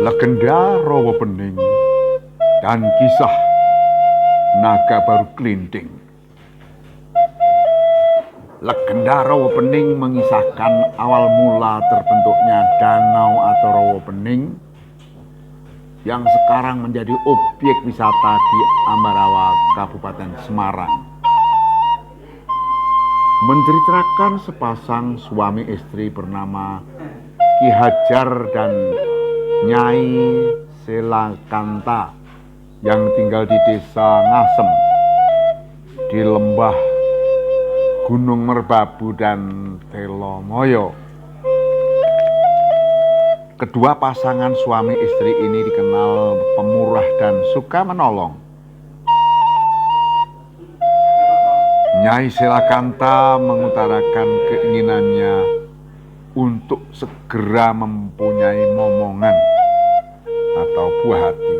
Legenda Rawa Pening dan kisah Naga Baru Klinting. Legenda Rawa Pening mengisahkan awal mula terbentuknya danau atau Rawa Pening yang sekarang menjadi objek wisata di Ambarawa, Kabupaten Semarang. Menceritakan sepasang suami istri bernama Ki Hajar dan Nyai Selakanta yang tinggal di desa Ngasem di lembah Gunung Merbabu dan Telomoyo. Kedua pasangan suami istri ini dikenal pemurah dan suka menolong. Nyai Selakanta mengutarakan keinginannya untuk segera mempunyai momongan atau buah hati.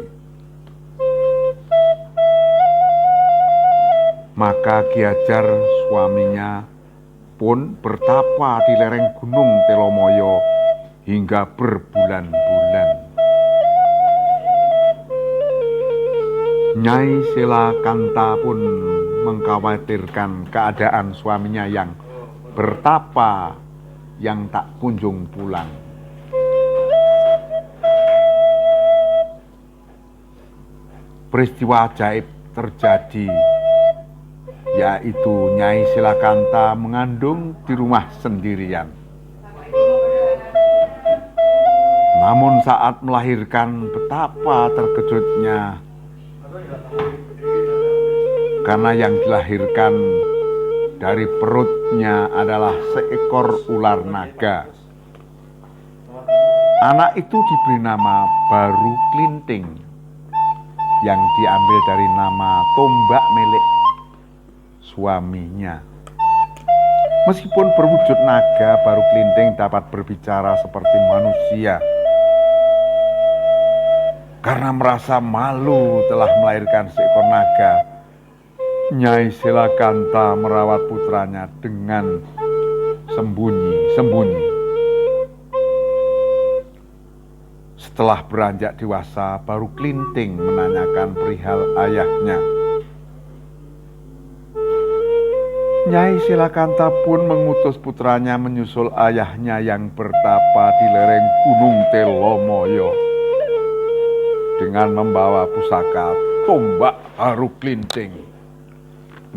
Maka Ki Hajar suaminya pun bertapa di lereng Gunung Telomoyo hingga berbulan-bulan. Nyai Selakanta pun mengkhawatirkan keadaan suaminya yang bertapa yang tak kunjung pulang. Peristiwa ajaib terjadi, yaitu Nyai Selakanta mengandung di rumah sendirian. Namun saat melahirkan betapa terkejutnya, karena yang dilahirkan dari perutnya adalah seekor ular naga. Anak itu diberi nama Baru Klinting yang diambil dari nama tombak milik suaminya. Meskipun berwujud naga, Baru Klinting dapat berbicara seperti manusia. Karena merasa malu telah melahirkan seekor naga, Nyai Selakanta merawat putranya dengan sembunyi-sembunyi. Setelah beranjak dewasa, Baru Klinting menanyakan perihal ayahnya. Nyai Selakanta pun mengutus putranya menyusul ayahnya yang bertapa di lereng Gunung Telomoyo dengan membawa pusaka tombak Baru Klinting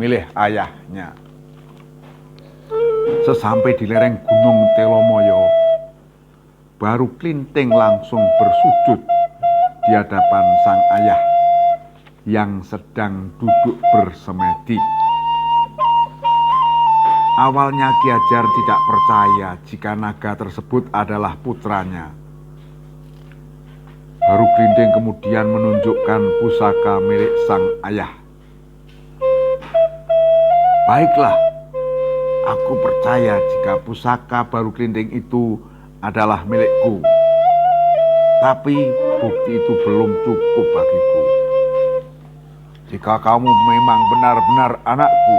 milik ayahnya. Sesampai di lereng Gunung Telomoyo, Baru Klinting langsung bersujud di hadapan sang ayah yang sedang duduk bersemedi. Awalnya Ki Hajar tidak percaya jika naga tersebut adalah putranya. Baru Klinting kemudian menunjukkan pusaka milik sang ayah. Baiklah, aku percaya jika pusaka Baru Klinting itu adalah milikku. Tapi bukti itu belum cukup bagiku. Jika kamu memang benar-benar anakku,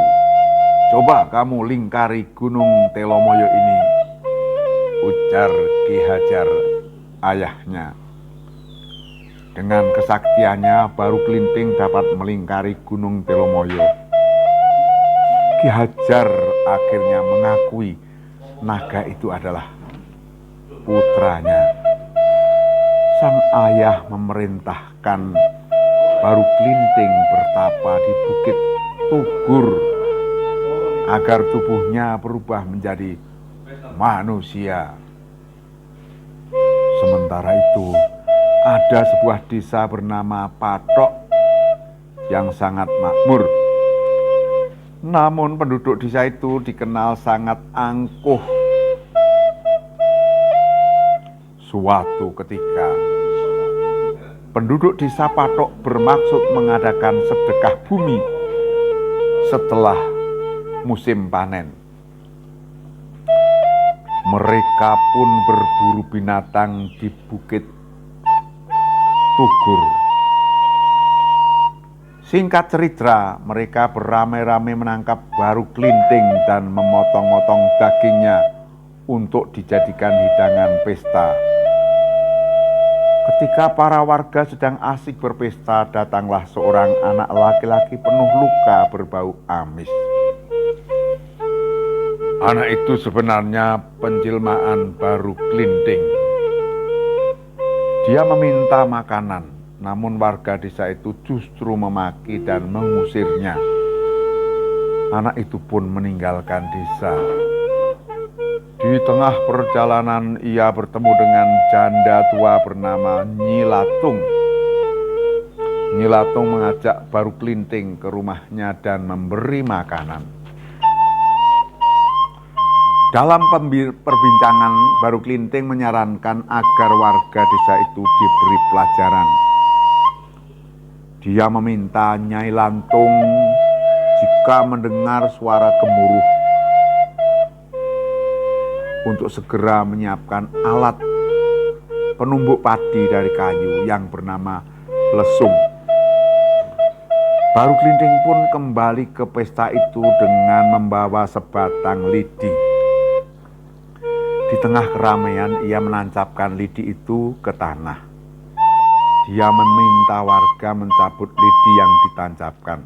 coba kamu lingkari Gunung Telomoyo ini, ujar Ki Hajar ayahnya. Dengan kesaktiannya, Baru Klinting dapat melingkari Gunung Telomoyo. Ki Hajar akhirnya mengakui naga itu adalah putranya. Sang ayah memerintahkan Baru Klinting bertapa di Bukit Tugur agar tubuhnya berubah menjadi manusia. Sementara itu, ada sebuah desa bernama Patok yang sangat makmur. Namun penduduk desa itu dikenal sangat angkuh. Suatu ketika, penduduk desa Patok bermaksud mengadakan sedekah bumi setelah musim panen. Mereka pun berburu binatang di Bukit Tugur. Singkat cerita, mereka beramai-ramai menangkap Baru Klinting dan memotong-motong dagingnya untuk dijadikan hidangan pesta. Ketika para warga sedang asik berpesta, datanglah seorang anak laki-laki penuh luka berbau amis. Anak itu sebenarnya penjelmaan Baru Klinting. Dia meminta makanan, namun warga desa itu justru memaki dan mengusirnya. Anak itu pun meninggalkan desa. Di tengah perjalanan ia bertemu dengan janda tua bernama Nyi Latung. Nyi Latung mengajak Baru Klinting ke rumahnya dan memberi makanan. Dalam perbincangan, Baru Klinting menyarankan agar warga desa itu diberi pelajaran. Dia meminta Nyai Lantung jika mendengar suara gemuruh untuk segera menyiapkan alat penumbuk padi dari kayu yang bernama lesung. Baru Klinting pun kembali ke pesta itu dengan membawa sebatang lidi. Di tengah keramaian ia menancapkan lidi itu ke tanah. Dia meminta warga mencabut lidi yang ditancapkan.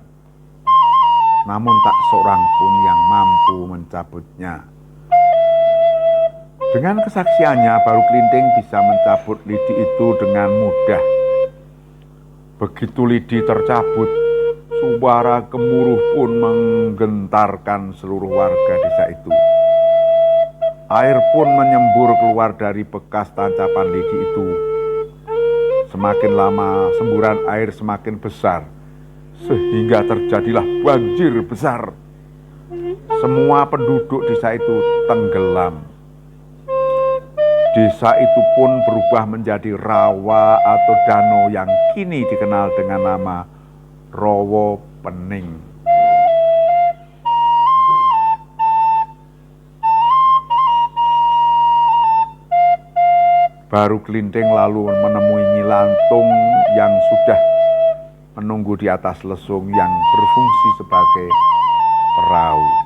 Namun tak seorang pun yang mampu mencabutnya. Dengan kesaksiannya, Baru Klinting bisa mencabut lidi itu dengan mudah. Begitu lidi tercabut, suara gemuruh pun menggentarkan seluruh warga desa itu. Air pun menyembur keluar dari bekas tancapan lidi itu. Semakin lama, semburan air semakin besar, sehingga terjadilah banjir besar. Semua penduduk desa itu tenggelam. Desa itu pun berubah menjadi rawa atau danau yang kini dikenal dengan nama Rawa Pening. Baru Klinting lalu menemui Nyi Lantung yang sudah menunggu di atas lesung yang berfungsi sebagai perahu.